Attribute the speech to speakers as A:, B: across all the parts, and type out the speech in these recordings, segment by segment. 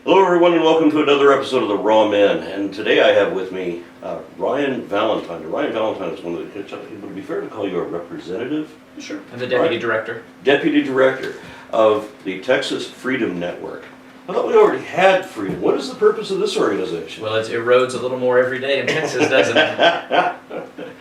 A: Hello everyone and welcome to another episode of The Raw Men, and today I have with me Ryan Valentine. Ryan Valentine is one of the, would it be fair to call you a representative?
B: Sure. I'm the Deputy Director.
A: Deputy Director of the Texas Freedom Network. I thought we already had freedom. What is the purpose of this organization?
B: Well, it erodes a little more every day in Texas, doesn't it?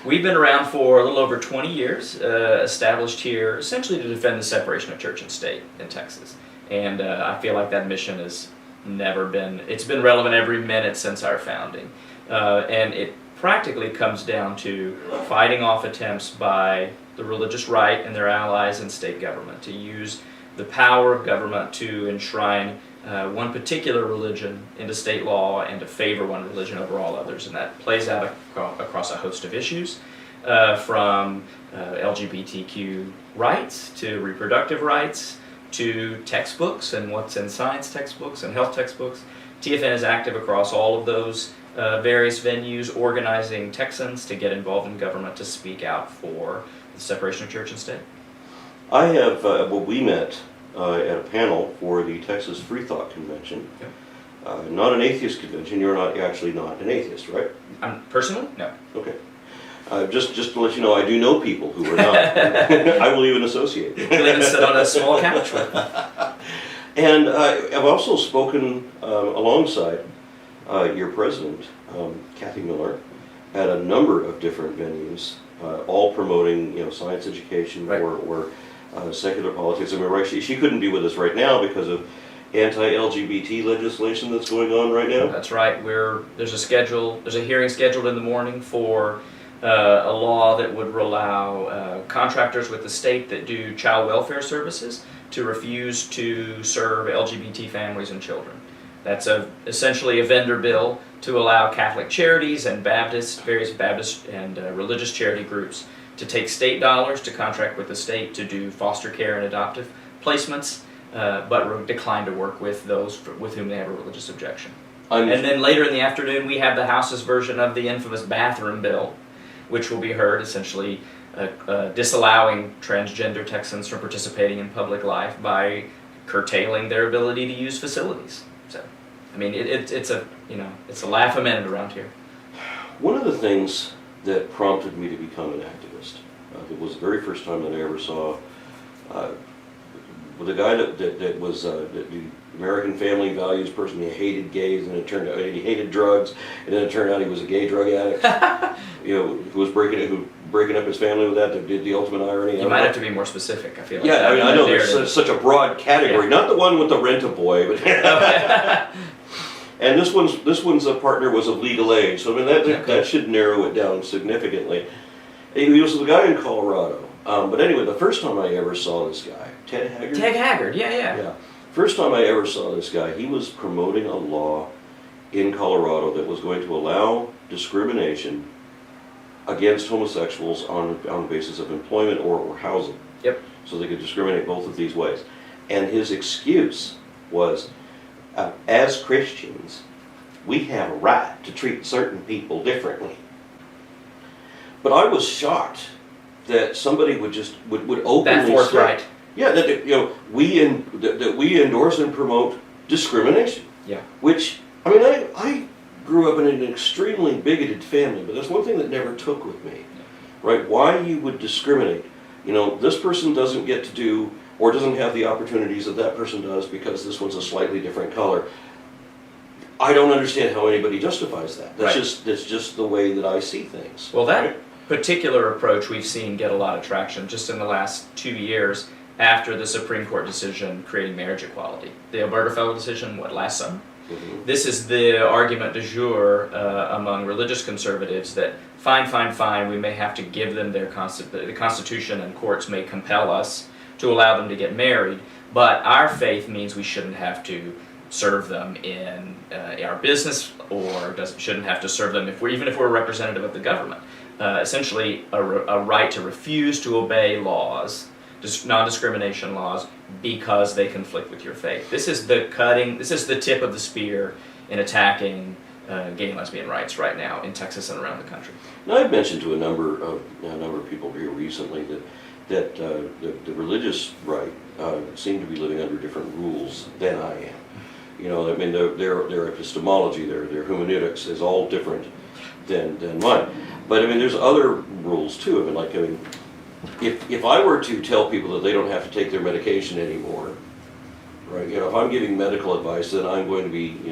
B: We've been around for a little over 20 years, established here essentially to defend the separation of church and state in Texas. And I feel like that mission has never been, it's been relevant every minute since our founding. And it practically comes down to fighting off attempts by the religious right and their allies in state government to use the power of government to enshrine one particular religion into state law and to favor one religion over all others. And that plays out across a host of issues, from LGBTQ rights to reproductive rights, to textbooks and what's in science textbooks and health textbooks. TFN is active across all of those various venues, organizing Texans to get involved in government to speak out for the separation of church and state.
A: I have, we met at a panel for the Texas Free Thought Convention.
B: Yep.
A: Not an atheist convention. You're actually not an atheist, right?
B: Personally, no.
A: Okay. Just to let you know, I do know people who are not. I will even associate.
B: You'll even sit on a small couch with them.
A: And I've also spoken alongside your president, Kathy Miller, at a number of different venues, all promoting science education,
B: right,
A: or secular politics. I mean, right, she couldn't be with us right now because of anti-LGBT legislation that's going on right now.
B: That's right. There's a hearing scheduled in the morning for a law that would allow contractors with the state that do child welfare services to refuse to serve LGBT families and children. That's essentially a vendor bill to allow Catholic charities and various Baptist and religious charity groups to take state dollars to contract with the state to do foster care and adoptive placements, but decline to work with those with whom they have a religious objection. And then later in the afternoon, we have the House's version of the infamous bathroom bill, which will be heard, essentially disallowing transgender Texans from participating in public life by curtailing their ability to use facilities. So, I mean, it's a laugh a minute around here.
A: One of the things that prompted me to become an activist, it was the very first time that I ever saw with a guy that was the American family values person. He hated gays, and it turned out he hated drugs, and then it turned out he was a gay drug addict. Who was breaking up his family with that. The ultimate irony.
B: You might have to be more specific. I feel like.
A: Yeah, I know there's such a broad category. Yeah. Not the one with the rent-a-boy, but. And this one's a partner was of legal age, so I mean that should narrow it down significantly. He was the guy in Colorado. But anyway, the first time I ever saw this guy, Ted Haggard.
B: Ted Haggard, yeah.
A: Yeah. First time I ever saw this guy, he was promoting a law in Colorado that was going to allow discrimination against homosexuals on the basis of employment or housing.
B: Yep.
A: So they could discriminate both of these ways. And his excuse was, as Christians, we have a right to treat certain people differently. But I was shocked that somebody would openly
B: that forthright.
A: Say, yeah, that we endorse and promote discrimination.
B: Yeah. Which
A: I mean, I grew up in an extremely bigoted family, but there's one thing that never took with me, right? Why you would discriminate? This person doesn't get to do or doesn't have the opportunities that person does because this one's a slightly different color. I don't understand how anybody justifies that. That's just the way that I see things.
B: Well, that particular approach we've seen get a lot of traction just in the last 2 years after the Supreme Court decision creating marriage equality. The Obergefell decision, last summer? Mm-hmm. This is the argument du jour among religious conservatives that fine, we may have to give them the Constitution, and courts may compel us to allow them to get married, but our faith means we shouldn't have to serve them in our business, or shouldn't have to serve them even if we're a representative of the government. Essentially, a right to refuse to obey laws, non-discrimination laws, because they conflict with your faith. This is the tip of the spear in attacking gay and lesbian rights right now in Texas and around the country.
A: Now, I've mentioned to a number of people here recently that the religious right seem to be living under different rules than I am. You know, I mean, their epistemology, their hermeneutics is all different than mine. But I mean, there's other rules too. I mean, if I were to tell people that they don't have to take their medication anymore, right? You know, if I'm giving medical advice, then I'm going to be, you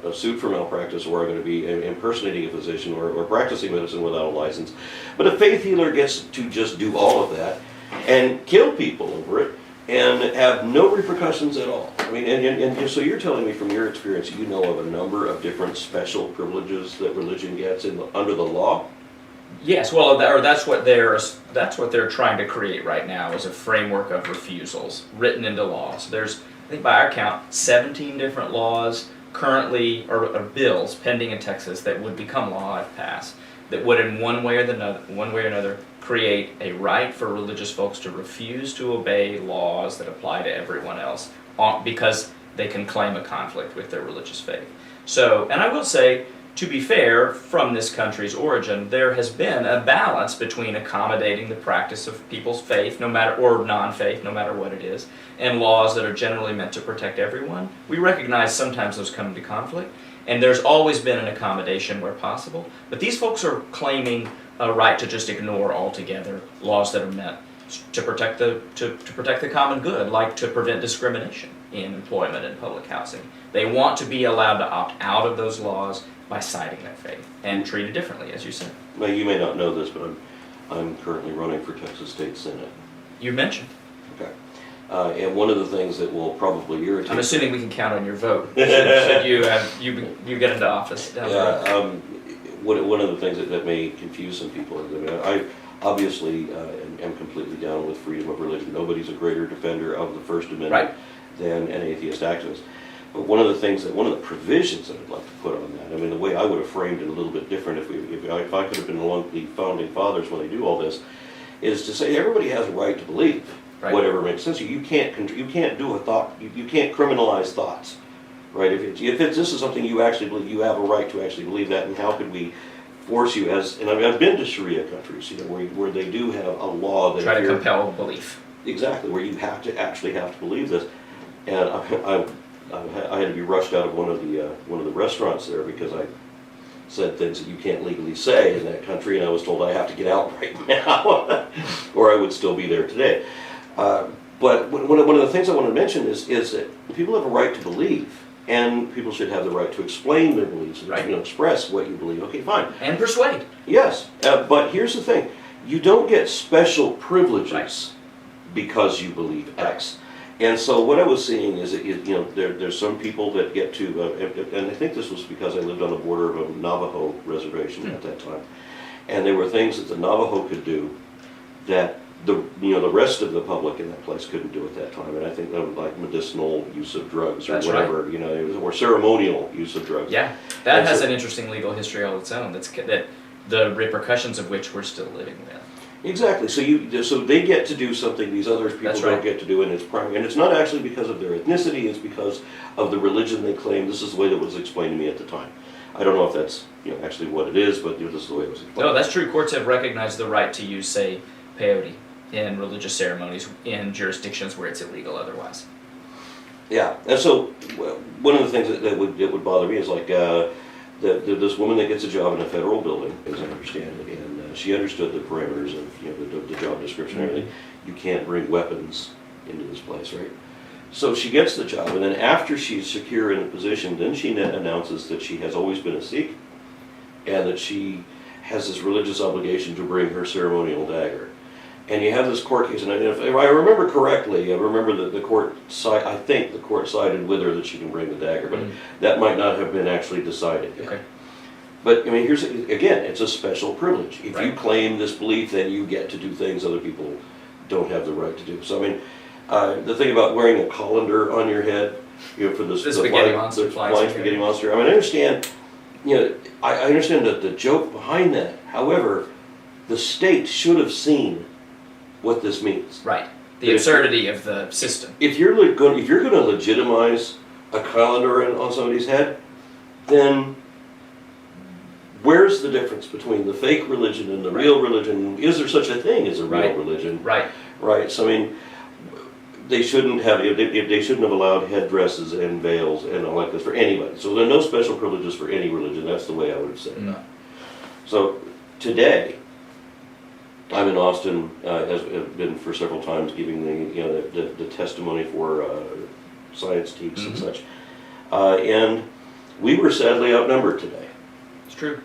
A: know, sued for malpractice, or I'm going to be impersonating a physician, or practicing medicine without a license. But a faith healer gets to just do all of that and kill people over it and have no repercussions at all. I mean, and so you're telling me from your experience, you know of a number of different special privileges that religion gets under the law?
B: Yes, well, that's what they're trying to create right now, is a framework of refusals written into law. So there's, I think by our count, 17 different laws currently, or bills pending in Texas that would become law if passed, that would in one way or another create a right for religious folks to refuse to obey laws that apply to everyone else because they can claim a conflict with their religious faith. So, and I will say, to be fair, from this country's origin, there has been a balance between accommodating the practice of people's faith, or non-faith, no matter what it is, and laws that are generally meant to protect everyone. We recognize sometimes those come into conflict, and there's always been an accommodation where possible. But these folks are claiming a right to just ignore altogether laws that are meant to protect the common good, like to prevent discrimination in employment and public housing. They want to be allowed to opt out of those laws by citing their faith and treat it differently, as you said.
A: Well, you may not know this, but I'm currently running for Texas State Senate.
B: You mentioned.
A: Okay. And one of the things that will probably irritate...
B: I'm assuming we can count on your vote should you get into office down the road.
A: One of the things that may confuse some people is, I obviously am completely down with freedom of religion. Nobody's a greater defender of the First Amendment than an atheist activist. But one of the provisions that I'd like to put on that, I mean, the way I would have framed it a little bit different if I could have been along the founding fathers when they do all this, is to say everybody has a right to believe whatever makes sense to you. You can't do a thought, you can't criminalize thoughts, right? If this is something you actually believe, you have a right to actually believe that, and how could we force you and I've been to Sharia countries, you know, where they do have a law that
B: try to compel belief.
A: Exactly, where you have to believe this. And I had to be rushed out of one of the restaurants there because I said things that you can't legally say in that country, and I was told I have to get out right now, or I would still be there today. But one of the things I want to mention is that people have a right to believe, and people should have the right to explain their beliefs, and you know, express what you believe. Okay, fine.
B: And persuade.
A: Yes, but here's the thing: you don't get special privileges because you believe X. And so what I was seeing is that, you know, there's some people that get to, and I think this was because I lived on the border of a Navajo reservation at that time, and there were things that the Navajo could do that the rest of the public in that place couldn't do at that time. And I think that was like medicinal use of drugs or whatever, you know, or ceremonial use of drugs.
B: Yeah, that has an interesting legal history all its own. That the repercussions of which we're still living with.
A: Exactly. So they get to do something these other people don't get to do, and it's not actually because of their ethnicity. It's because of the religion they claim. This is the way that was explained to me at the time. I don't know if that's actually what it is, but this is the way it was explained.
B: No, that's true. Courts have recognized the right to use, say, peyote in religious ceremonies in jurisdictions where it's illegal otherwise.
A: Yeah, and so one of the things that would bother me is like this woman that gets a job in a federal building, as I understand it, and she understood the parameters of the job description and everything. You can't bring weapons into this place, right? So she gets the job, and then after she's secure in the position, then she announces that she has always been a Sikh, and that she has this religious obligation to bring her ceremonial dagger. And you have this court case, and if I remember correctly, I remember that I think the court sided with her that she can bring the dagger, but that might not have been actually decided yet. Okay. But I mean, again, it's a special privilege. If you claim this belief, then you get to do things other people don't have the right to do. So I mean, the thing about wearing a colander on your head, for the
B: spaghetti monster,
A: flying spaghetti monster. I mean, I understand. I understand the joke behind that. However, the state should have seen what this means.
B: Right. The absurdity of the system.
A: If you're going to legitimize a colander on somebody's head, then where's the difference between the fake religion and the real religion? Is there such a thing as a real religion?
B: Right.
A: Right. So I mean, they shouldn't have allowed headdresses and veils and all like this for anybody. So there are no special privileges for any religion. That's the way I would say it. So today, I'm in Austin, has been for several times giving the testimony for science teaks and such, and we were sadly outnumbered today.
B: It's true.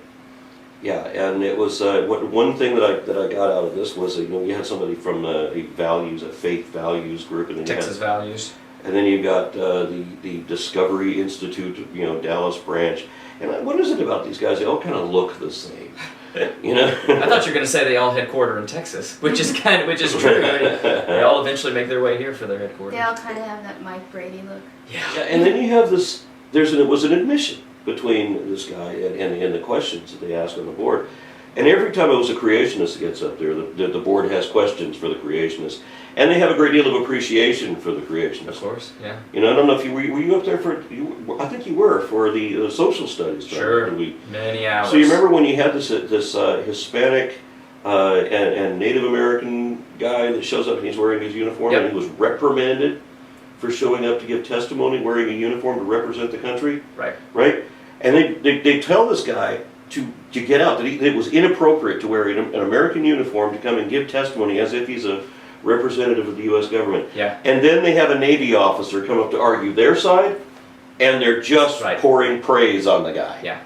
A: Yeah, and it was one thing that I got out of this was you had somebody from a faith values group, and then
B: Texas Values,
A: and then you got the Discovery Institute, Dallas branch. And what is it about these guys? They all kind of look the same,
B: I thought you were going to say they all headquarter in Texas, which is true. They all eventually make their way here for their headquarters.
C: They all kind of have that Mike Brady look.
B: Yeah.
A: And then you have this. It was an admission between this guy and the questions that they ask on the board. And every time it was a creationist that gets up there, the board has questions for the creationists. And they have a great deal of appreciation for the creationists.
B: Of course, yeah.
A: I don't know if were you up there I think you were, for the social studies.
B: Sure, many hours.
A: So you remember when you had this Hispanic and Native American guy that shows up and he's wearing his uniform, and he was reprimanded for showing up to give testimony wearing a uniform to represent the country? Right? And they tell this guy to get out, that it was inappropriate to wear an American uniform to come and give testimony as if he's a representative of the U.S. government.
B: Yeah.
A: And then they have a Navy officer come up to argue their side, and they're just pouring praise on the guy.
B: Yeah.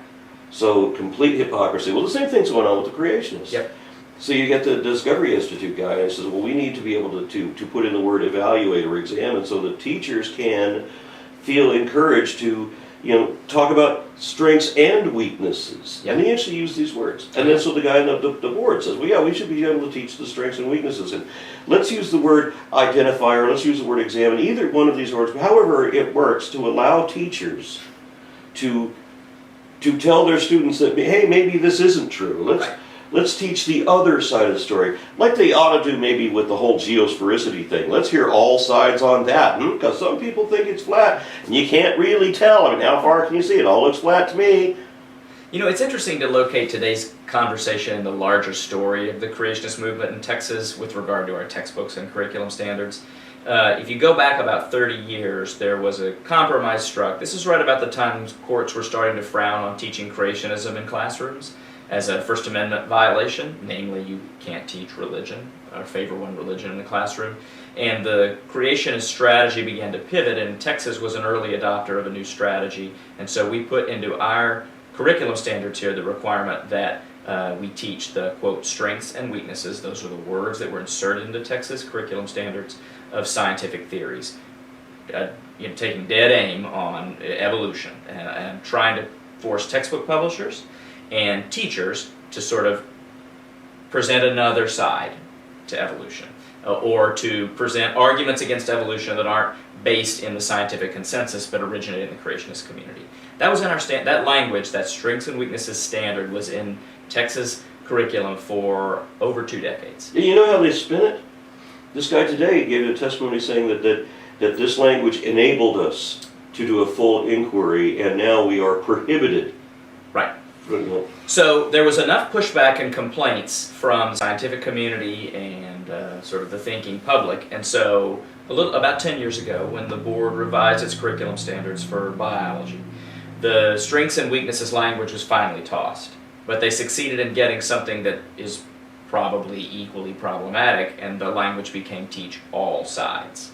A: So complete hypocrisy. Well, the same thing's going on with the creationists.
B: Yep.
A: So you get the Discovery Institute guy and says, well, we need to be able to put in the word evaluate or examine so that teachers can feel encouraged to talk about strengths and weaknesses.
B: Yep.
A: And he actually used these words. And then so the guy on the board says, well, yeah, we should be able to teach the strengths and weaknesses. And let's use the word identify, or let's use the word examine, either one of these words, however it works, to allow teachers to tell their students that, hey, maybe this isn't true. Let's teach the other side of the story, like they ought to do maybe with the whole geosphericity thing. Let's hear all sides on that, because some people think it's flat, and you can't really tell. I mean, how far can you see? It all looks flat to me.
B: It's interesting to locate today's conversation in the larger story of the creationist movement in Texas with regard to our textbooks and curriculum standards. If you go back about 30 years, there was a compromise struck. This is right about the time courts were starting to frown on teaching creationism in classrooms as a First Amendment violation, namely you can't teach religion or favor one religion in the classroom. And the creationist strategy began to pivot, and Texas was an early adopter of a new strategy. And so we put into our curriculum standards here the requirement that we teach the, quote, strengths and weaknesses, those are the words that were inserted into Texas curriculum standards, of scientific theories. Taking dead aim on evolution and trying to force textbook publishers and teachers to sort of present another side to evolution, or to present arguments against evolution that aren't based in the scientific consensus but originate in the creationist community. That was in our that language, that strengths and weaknesses standard, was in Texas curriculum for over 2 decades.
A: You know how they spin it? This guy today gave a testimony saying that this language enabled us to do a full inquiry, and now we are prohibited.
B: Right. So there was enough pushback and complaints from the scientific community and sort of the thinking public, and so about 10 years ago, when the board revised its curriculum standards for biology, the strengths and weaknesses language was finally tossed. But they succeeded in getting something that is probably equally problematic, and the language became teach all sides,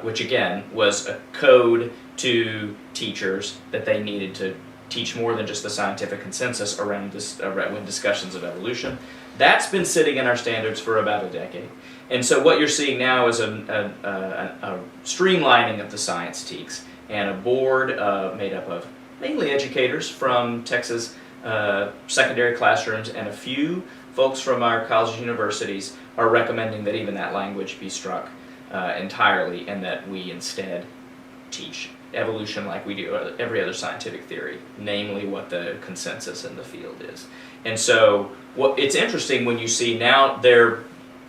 B: which again was a code to teachers that they needed to teach more than just the scientific consensus around discussions of evolution. That's been sitting in our standards for about a decade. And so what you're seeing now is a streamlining of the science teaks, and a board made up of mainly educators from Texas secondary classrooms, and a few folks from our colleges and universities are recommending that even that language be struck entirely, and that we instead teach evolution like we do every other scientific theory, namely what the consensus in the field is. And so it's interesting when you see now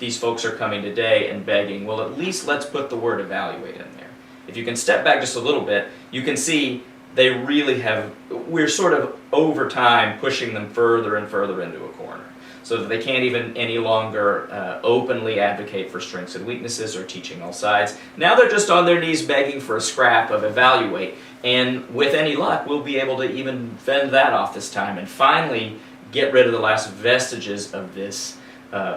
B: these folks are coming today and begging, well, at least let's put the word evaluate in there. If you can step back just a little bit, you can see they really we're sort of over time pushing them further and further into a corner. so that they can't even any longer openly advocate for strengths and weaknesses or teaching all sides. Now they're just on their knees begging for a scrap of evaluate, and with any luck, we'll be able to even fend that off this time and finally get rid of the last vestiges of this,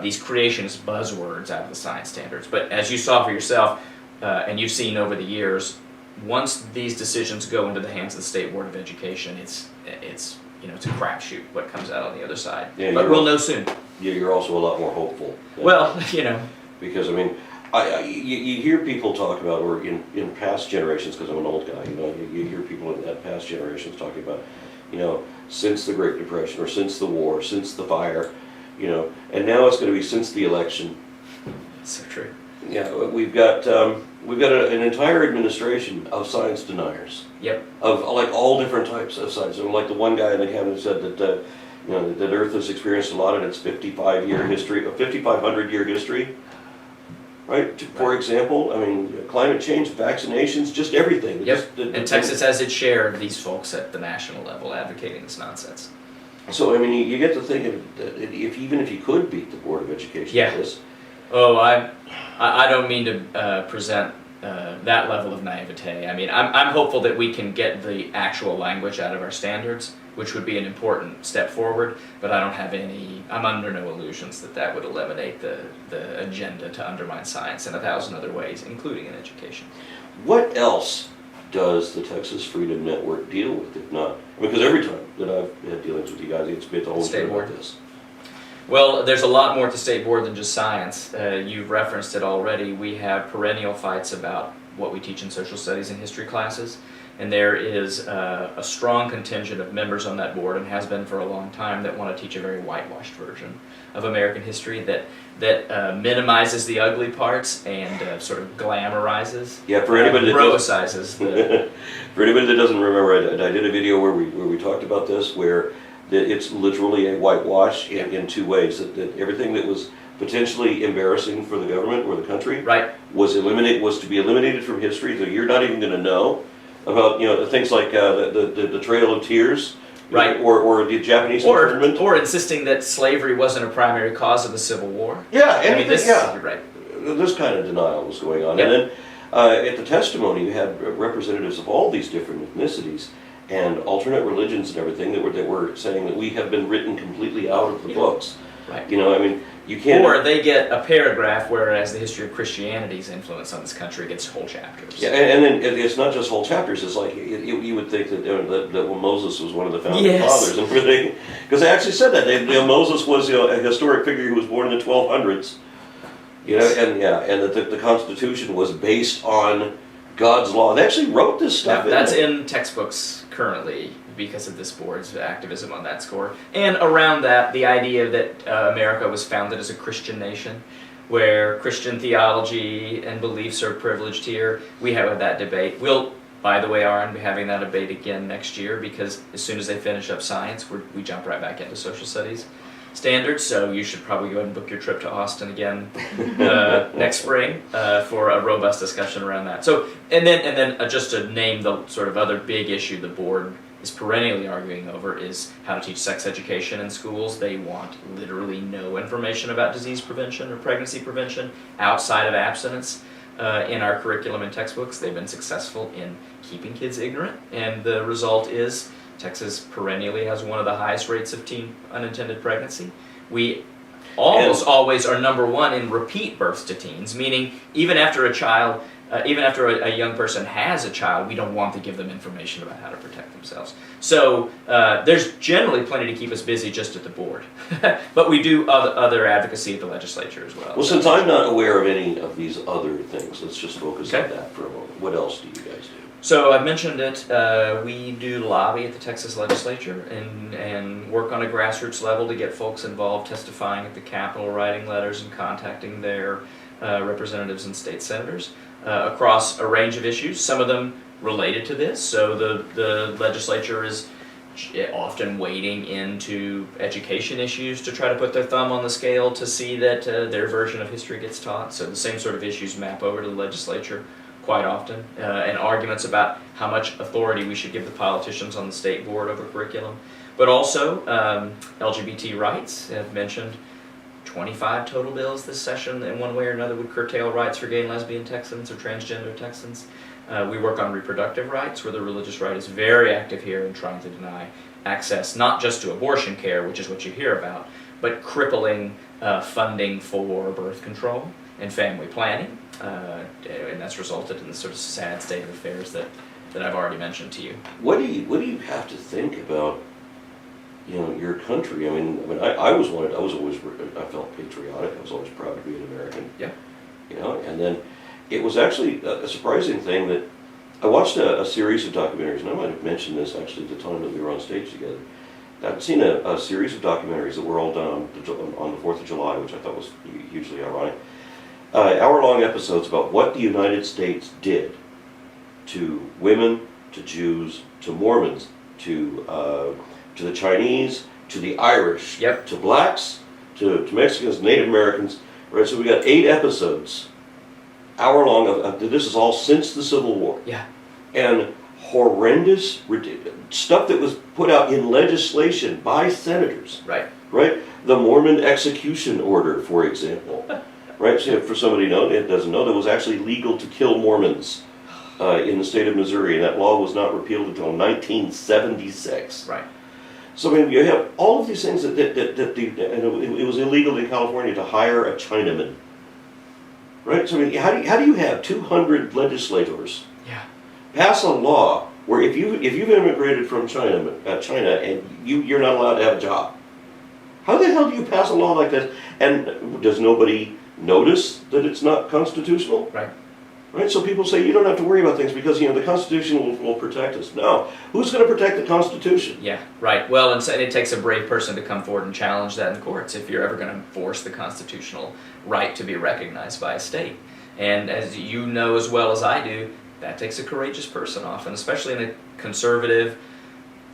B: these creationist buzzwords out of the science standards. But as you saw for yourself, and you've seen over the years, once these decisions go into the hands of the State Board of Education, it's a crapshoot what comes out on the other side.
A: Yeah,
B: but we'll know soon.
A: Yeah, you're also a lot more hopeful.
B: Well,
A: Because, I mean, you hear people talk about, or in past generations, because I'm an old guy, you hear people in that past generations talking about, since the Great Depression, or since the war, since the fire, and now it's going to be since the election.
B: So true.
A: Yeah, we've got an entire administration of science deniers.
B: Yep.
A: Of like all different types of science. And like the one guy in the cabinet said that that Earth has experienced a lot in its 5,500 year history. Right. For example, I mean, climate change, vaccinations, just everything.
B: Yep. And Texas has its share of these folks at the national level advocating this nonsense.
A: So I mean, you get to thinking that even if you could beat the Board of Education
B: Yeah.
A: for this.
B: Oh, I don't mean to present that level of naivete. I mean, I'm hopeful that we can get the actual language out of our standards, which would be an important step forward, but I'm under no illusions that would eliminate the agenda to undermine science in 1,000 other ways, including in education.
A: What else does the Texas Freedom Network deal with, if not? Because every time that I've had dealings with you guys, it's been the whole
B: State
A: thing
B: Board.
A: about this.
B: Well, there's a lot more to State Board than just science. You've referenced it already. We have perennial fights about what we teach in social studies and history classes, and there is a strong contingent of members on that board, and has been for a long time, that want to teach a very whitewashed version of American history that minimizes the ugly parts and sort of glamorizes,
A: Yeah, for anybody that
B: heroicizes the...
A: For anybody that doesn't remember, I did a video where we talked about this, where it's literally a whitewash in two ways. That everything that was potentially embarrassing for the government or the country was to be eliminated from history. So you're not even going to know about things like the Trail of Tears,
B: Right.
A: or the Japanese internment,
B: or insisting that slavery wasn't a primary cause of the Civil War.
A: Yeah,
B: anything. You're right.
A: This kind of denial was going on,
B: Yep.
A: and then at the testimony you had representatives of all these different ethnicities and alternate religions and everything that were saying that we have been written completely out of the books.
B: Right.
A: I mean, you can't.
B: Or they get a paragraph, whereas the history of Christianity's influence on this country gets whole chapters.
A: Yeah, and then it's not just whole chapters. It's like you would think that Moses was one of the founding fathers and everything, because they actually said that Moses was a historic figure who was born in the 1200s. And that the Constitution was based on God's law. They actually wrote this stuff.
B: Now, that's in textbooks currently because of this board's activism on that score. And around that, the idea that America was founded as a Christian nation, where Christian theology and beliefs are privileged here. We have that debate. We'll, by the way, Aaron, be having that debate again next year, because as soon as they finish up science, we jump right back into social studies standards. So you should probably go ahead and book your trip to Austin again next spring for a robust discussion around that. So, and then just to name the sort of other big issue the board is perennially arguing over is how to teach sex education in schools. They want literally no information about disease prevention or pregnancy prevention outside of abstinence in our curriculum and textbooks. They've been successful in keeping kids ignorant, and the result is Texas perennially has one of the highest rates of teen unintended pregnancy. We almost always are number one in repeat births to teens, meaning even after a young person has a child, we don't want to give them information about how to protect themselves. So there's generally plenty to keep us busy just at the board. But we do other advocacy at the legislature as well.
A: Well, since I'm not aware of any of these other things, let's just focus on that for a moment. What else do you guys do?
B: So I've mentioned it, we do lobby at the Texas legislature and work on a grassroots level to get folks involved, testifying at the Capitol, writing letters and contacting their representatives and state senators across a range of issues, some of them related to this. So the legislature is often wading into education issues to try to put their thumb on the scale to see that their version of history gets taught. So the same sort of issues map over to the legislature quite often, and arguments about how much authority we should give the politicians on the state board over curriculum. But also, LGBT rights. I've mentioned 25 total bills this session in one way or another would curtail rights for gay and lesbian Texans or transgender Texans. We work on reproductive rights, where the religious right is very active here in trying to deny access not just to abortion care, which is what you hear about, but crippling funding for birth control and family planning, and that's resulted in the sort of sad state of affairs that I've already mentioned to you.
A: What do you have to think about, your country? I was always, I felt patriotic. I was always proud to be an American.
B: Yeah.
A: And then it was actually a surprising thing that I watched a series of documentaries, and I might have mentioned this actually at the time that we were on stage together. I'd seen a series of documentaries that were all done on the 4th of July, which I thought was hugely ironic. Hour-long episodes about what the United States did to women, to Jews, to Mormons, to the Chinese, to the Irish,
B: Yep.
A: to blacks, to Mexicans, Native Americans. Right, so we got 8 episodes, hour-long. This is all since the Civil War.
B: Yeah.
A: And horrendous stuff that was put out in legislation by senators.
B: Right.
A: Right? The Mormon execution order, for example. Right? So for somebody that doesn't know, that was actually legal to kill Mormons in the state of Missouri, and that law was not repealed until 1976.
B: Right.
A: So you have all of these things and it was illegal in California to hire a Chinaman. Right? So how do you have 200 legislators pass a law where if you've immigrated from China and you're not allowed to have a job? How the hell do you pass a law like this? And does nobody notice that it's not constitutional?
B: Right.
A: Right? So people say you don't have to worry about things because the Constitution will protect us. No. Who's going to protect the Constitution?
B: Yeah, right. Well, and it takes a brave person to come forward and challenge that in courts if you're ever going to force the constitutional right to be recognized by a state. And as you know as well as I do, that takes a courageous person often, especially in a conservative,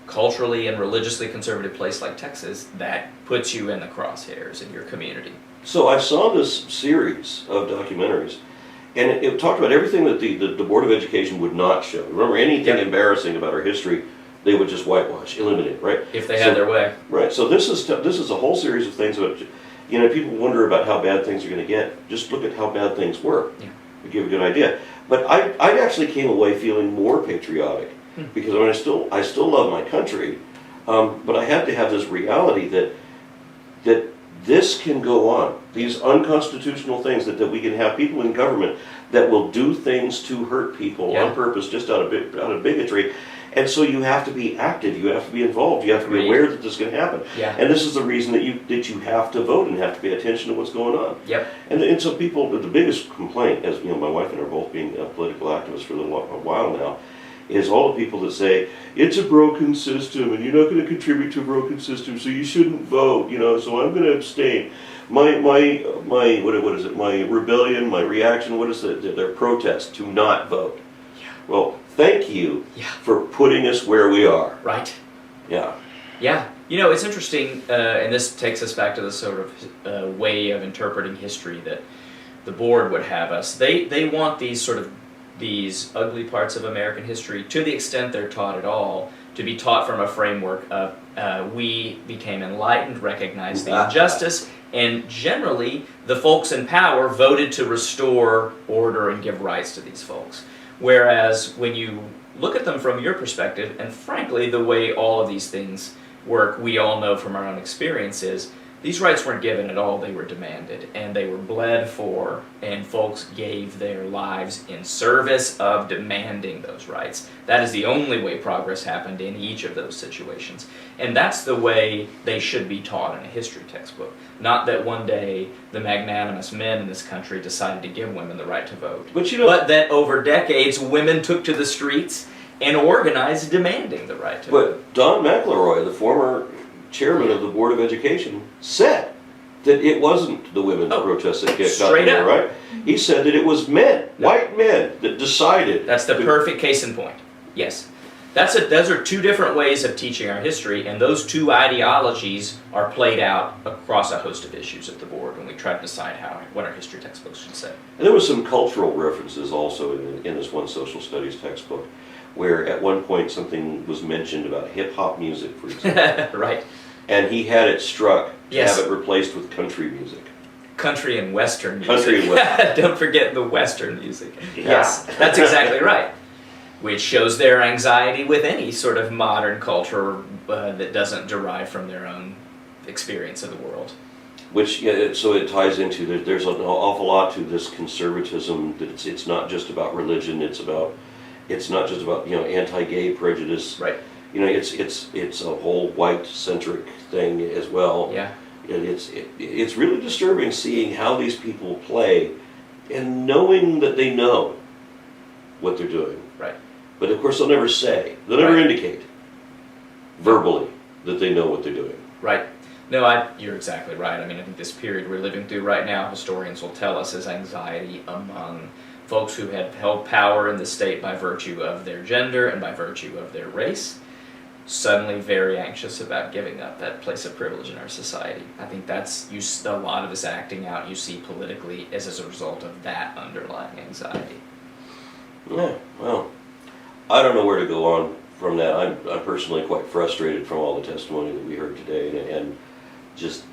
B: culturally and religiously conservative place like Texas, that puts you in the crosshairs in your community.
A: So I saw this series of documentaries, and it talked about everything that the Board of Education would not show. Remember, anything embarrassing about our history, they would just whitewash, eliminate, right?
B: If they had their way.
A: Right. So this is a whole series of things about, people wonder about how bad things are going to get. Just look at how bad things were.
B: Yeah.
A: To give a good idea. But I actually came away feeling more patriotic because I still love my country, but I had to have this reality that this can go on. These unconstitutional things that we can have people in government that will do things to hurt people on purpose, just out of bigotry. And so you have to be active. You have to be involved. You have to be aware that this is going to happen.
B: Yeah.
A: And this is the reason that you have to vote and have to pay attention to what's going on.
B: Yep.
A: And so people, the biggest complaint, as my wife and I are both being political activists for a while now, is all the people that say it's a broken system and you're not going to contribute to a broken system, so you shouldn't vote. So I'm going to abstain. My what is it? My rebellion, my reaction. What is it? Their protest to not vote.
B: Yeah.
A: Well, thank you for putting us where we are.
B: Right.
A: Yeah.
B: Yeah. It's interesting, and this takes us back to the sort of way of interpreting history that the board would have us. They want these ugly parts of American history, to the extent they're taught at all, to be taught from a framework of we became enlightened, recognized the injustice, and generally the folks in power voted to restore order and give rights to these folks. Whereas when you look at them from your perspective, and frankly the way all of these things work, we all know from our own experiences, these rights weren't given at all, they were demanded, and they were bled for, and folks gave their lives in service of demanding those rights. That is the only way progress happened in each of those situations. And that's the way they should be taught in a history textbook. Not that one day the magnanimous men in this country decided to give women the right to vote, but that over decades women took to the streets and organized demanding the right to vote.
A: But Don McElroy, the former chairman of the Board of Education, said that it wasn't the women's protests that got there, right? He said that it was men, white men, that decided.
B: That's the perfect case in point. Yes. Those are two different ways of teaching our history, and those two ideologies are played out across a host of issues at the board when we try to decide what our history textbooks should say.
A: And there was some cultural references also in this one social studies textbook, where at one point something was mentioned about hip-hop music, for example.
B: Right.
A: And he had it struck to
B: Yes.
A: have it replaced with country music.
B: Country and Western music.
A: Country and Western.
B: Don't forget the Western music.
A: Yeah.
B: Yes, that's exactly right. Which shows their anxiety with any sort of modern culture that doesn't derive from their own experience of the world.
A: Which, yeah, so it ties into, there's an awful lot to this conservatism, that it's not just about religion, it's not just about, anti-gay prejudice.
B: Right.
A: It's a whole white-centric thing as well.
B: Yeah.
A: And it's really disturbing seeing how these people play and knowing that they know what they're doing.
B: Right.
A: But of course they'll never say, they'll never
B: Right.
A: indicate verbally that they know what they're doing.
B: Right. No, you're exactly right. I mean, I think this period we're living through right now, historians will tell us, is anxiety among folks who have held power in the state by virtue of their gender and by virtue of their race, suddenly very anxious about giving up that place of privilege in our society. I think a lot of this acting out you see politically as a result of that underlying anxiety.
A: Yeah, well, I don't know where to go on from that. I'm personally quite frustrated from all the testimony that we heard today, and just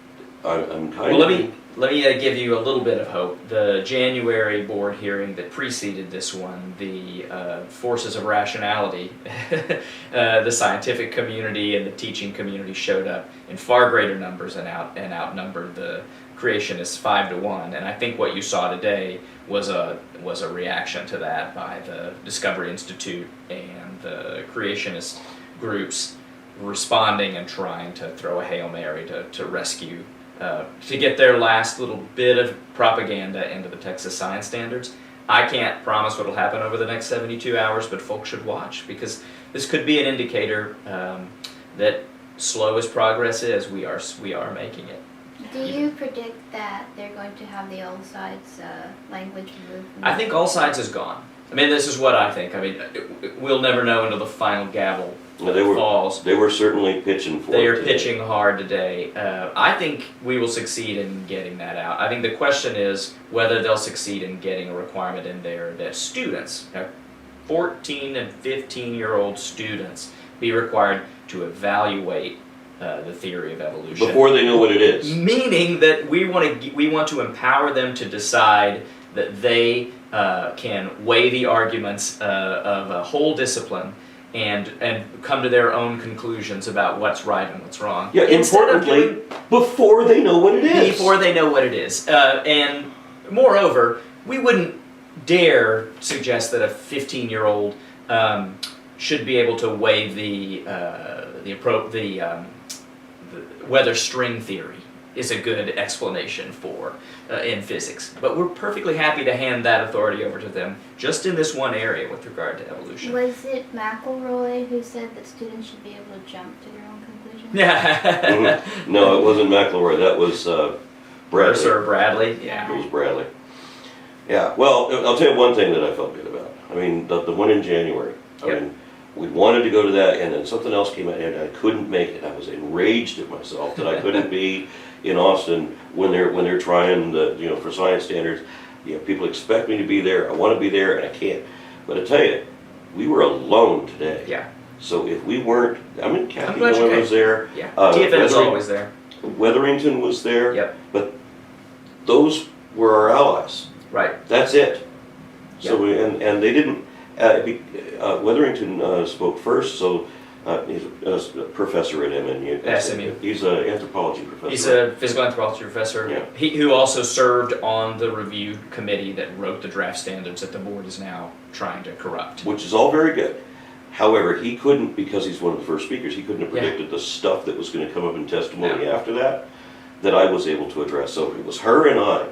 A: I'm kind
B: Well,
A: of.
B: let me give you a little bit of hope. The January board hearing that preceded this one, the forces of rationality, the scientific community and the teaching community showed up in far greater numbers and outnumbered the creationists 5-1. And I think what you saw today was a reaction to that by the Discovery Institute and the creationist groups responding and trying to throw a Hail Mary to rescue, to get their last little bit of propaganda into the Texas science standards. I can't promise what will happen over the next 72 hours, but folks should watch, because this could be an indicator that slow as progress is, we are making it.
C: Do you predict that they're going to have the all sides language removed?
B: I think all sides is gone. I mean, this is what I think. I mean, we'll never know until the final gavel falls.
A: They were certainly pitching for it.
B: They are
A: today.
B: pitching hard today. I think we will succeed in getting that out. I think the question is whether they'll succeed in getting a requirement in there that students, 14 and 15-year-old students, be required to evaluate the theory of evolution
A: Before they know what it is.
B: Meaning that we want to empower them to decide that they can weigh the arguments of a whole discipline and come to their own conclusions about what's right and what's wrong.
A: Yeah,
B: Instead of
A: importantly, before they know what it is.
B: before they know what it is. And moreover, we wouldn't dare suggest that a 15-year-old should be able to weigh whether string theory is a good explanation for in physics. But we're perfectly happy to hand that authority over to them just in this one area with regard to evolution.
C: Was it McElroy who said that students should be able to jump to their own conclusions?
B: Yeah.
A: No, it wasn't McElroy. That was Bradley.
B: Sir Bradley, yeah.
A: It was Bradley. Yeah, well, I'll tell you one thing that I felt good about. I mean, the one in January.
B: Yep.
A: I mean, we wanted to go to that, and then something else came out, and I couldn't make it. I was enraged at myself that I couldn't be in Austin when they're trying for science standards. People expect me to be there. I want to be there, and I can't. But I tell you, we were alone today.
B: Yeah.
A: So if we weren't, Kathy
B: glad you
A: Miller
B: came.
A: was there.
B: Yeah. TFN is always there.
A: Weatherington was there.
B: Yep.
A: But those were our allies.
B: Right.
A: That's it. So
B: Yep.
A: and they didn't. Weatherington spoke first, so he's a professor at SMU. He's an anthropology professor.
B: He's a physical anthropology professor.
A: Yeah.
B: Who also served on the review committee that wrote the draft standards that the board is now trying to corrupt.
A: Which is all very good. However, he couldn't, because he's one of the first speakers, he couldn't have predicted the stuff that was going to come up in testimony after that I was able to address. So it was her and I,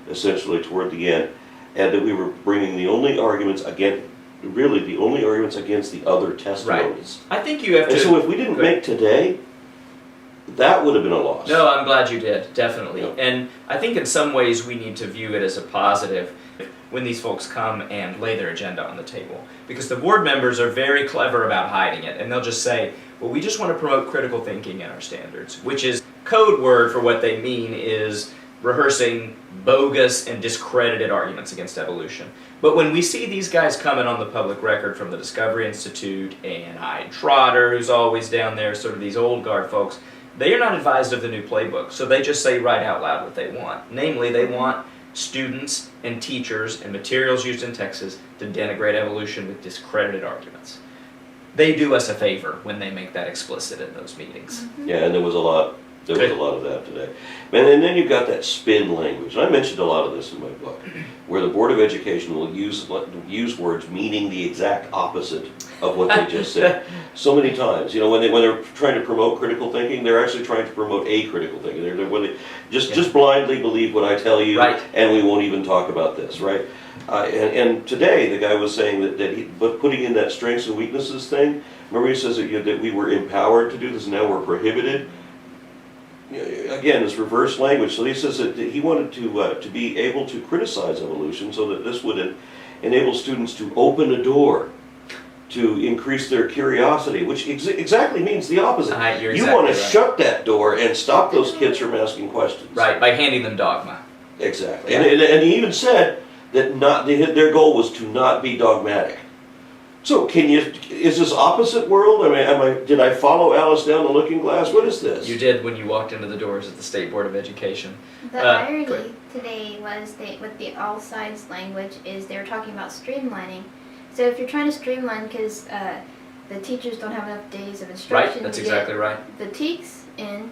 A: essentially, toward the end, and that we were bringing the only arguments against the other testimonies.
B: Right. I think you have to.
A: And so if we didn't make today, that would have been a loss.
B: No, I'm glad you did, definitely.
A: Yeah.
B: And I think in some ways we need to view it as a positive when these folks come and lay their agenda on the table. Because the board members are very clever about hiding it, and they'll just say, well, we just want to promote critical thinking in our standards, which is code word for what they mean is rehearsing bogus and discredited arguments against evolution. But when we see these guys coming on the public record from the Discovery Institute and Hyde Trotter, who's always down there, sort of these old guard folks, they are not advised of the new playbook, so they just say right out loud what they want. Namely, they want students and teachers and materials used in Texas to denigrate evolution with discredited arguments. They do us a favor when they make that explicit in those meetings.
A: Yeah, and there was a lot of that today. And then you've got that spin language. And I mentioned a lot of this in my book, where the Board of Education will use words meaning the exact opposite of what they just said. So many times, you know, when they're trying to promote critical thinking, they're actually trying to promote acritical thinking. When they just blindly believe what I tell you,
B: right,
A: and we won't even talk about this, right? And today the guy was saying but putting in that strengths and weaknesses thing. Remember, he says that we were empowered to do this, and now we're prohibited. Again, it's reverse language. So he says that he wanted to be able to criticize evolution, so that this would enable students to open a door to increase their curiosity, which exactly means the opposite.
B: You're
A: you
B: exactly
A: want to
B: right.
A: shut that door and stop those kids from asking questions.
B: Right, by handing them dogma.
A: Exactly. And he even said that their goal was to not be dogmatic. So is this opposite world? I mean, did I follow Alice down the looking glass? What is this?
B: You did when you walked into the doors at the State Board of Education.
C: The irony today was with the all sides language is they were talking about streamlining. So if you're trying to streamline because the teachers don't have enough days of instruction
B: Right, that's
C: to
B: exactly
C: get
B: right.
C: the TEKS in,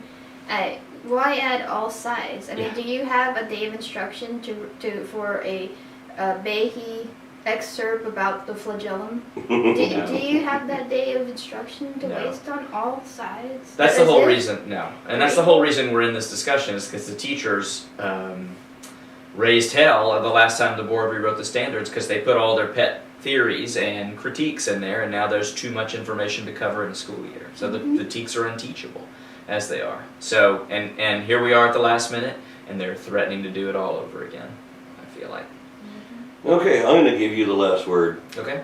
C: why add all sides? I mean, do you have a day of instruction for a Behe excerpt about the flagellum? Do you have that day of instruction to waste on all sides?
B: That's the whole reason, no. And that's the whole reason we're in this discussion is because the teachers raised hell the last time the board rewrote the standards because they put all their pet theories and critiques in there, and now there's too much information to cover in a school year. So the TEKS are unteachable as they are. So, and here we are at the last minute, and they're threatening to do it all over again, I feel like.
A: Okay, I'm going to give you the last word.
B: Okay.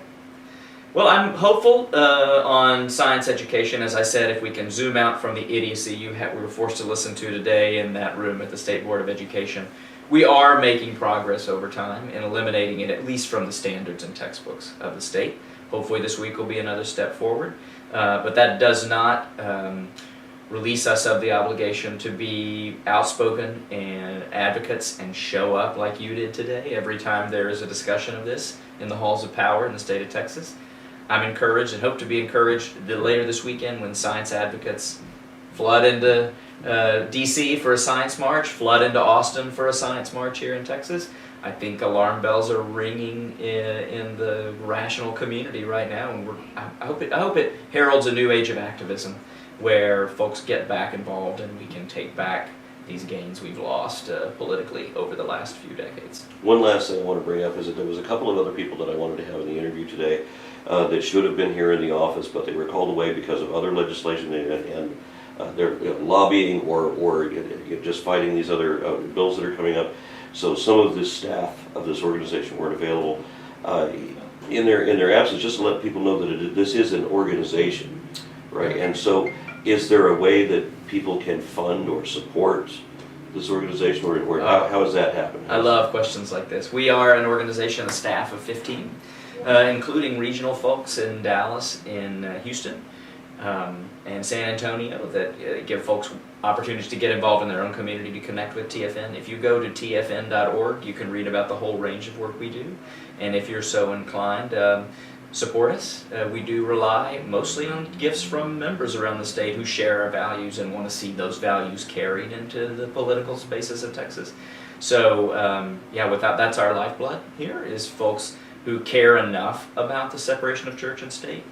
B: Well, I'm hopeful on science education. As I said, if we can zoom out from the idiocy we were forced to listen to today in that room at the State Board of Education, we are making progress over time in eliminating it, at least from the standards and textbooks of the state. Hopefully this week will be another step forward. But that does not release us of the obligation to be outspoken and advocates and show up like you did today every time there is a discussion of this in the halls of power in the state of Texas. I'm encouraged and hope to be encouraged later this weekend when science advocates flood into DC for a science march, flood into Austin for a science march here in Texas. I think alarm bells are ringing in the rational community right now, and I hope it heralds a new age of activism where folks get back involved and we can take back these gains we've lost politically over the last few decades.
A: One last thing I want to bring up is that there was a couple of other people that I wanted to have in the interview today that should have been here in the office, but they were called away because of other legislation and they're lobbying or just fighting these other bills that are coming up. So some of the staff of this organization weren't available in their absence, just to let people know that this is an organization, right? And so is there a way that people can fund or support this organization, or how does that happen?
B: I love questions like this. We are an organization, a staff of 15, including regional folks in Dallas, in Houston, and San Antonio that give folks opportunities to get involved in their own community, to connect with TFN. If you go to tfn.org, you can read about the whole range of work we do. And if you're so inclined, support us. We do rely mostly on gifts from members around the state who share our values and want to see those values carried into the political spaces of Texas. So that's our lifeblood here, is folks who care enough about the separation of church and state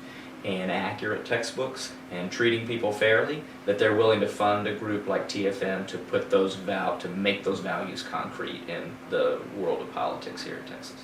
B: and accurate textbooks and treating people fairly that they're willing to fund a group like TFN to put to make those values concrete in the world of politics here in Texas.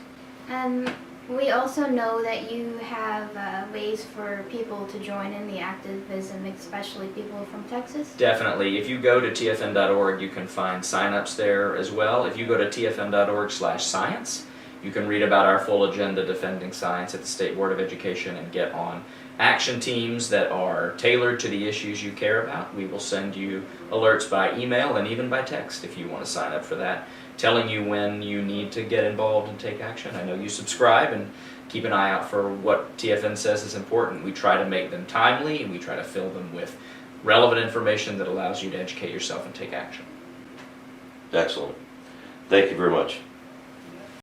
C: We also know that you have ways for people to join in the activism, especially people from Texas.
B: Definitely. If you go to tfn.org, you can find signups there as well. If you go to tfn.org/science, you can read about our full agenda defending science at the State Board of Education and get on action teams that are tailored to the issues you care about. We will send you alerts by email and even by text if you want to sign up for that, telling you when you need to get involved and take action. I know you subscribe and keep an eye out for what TFN says is important. We try to make them timely and we try to fill them with relevant information that allows you to educate yourself and take action.
A: Excellent. Thank you very much.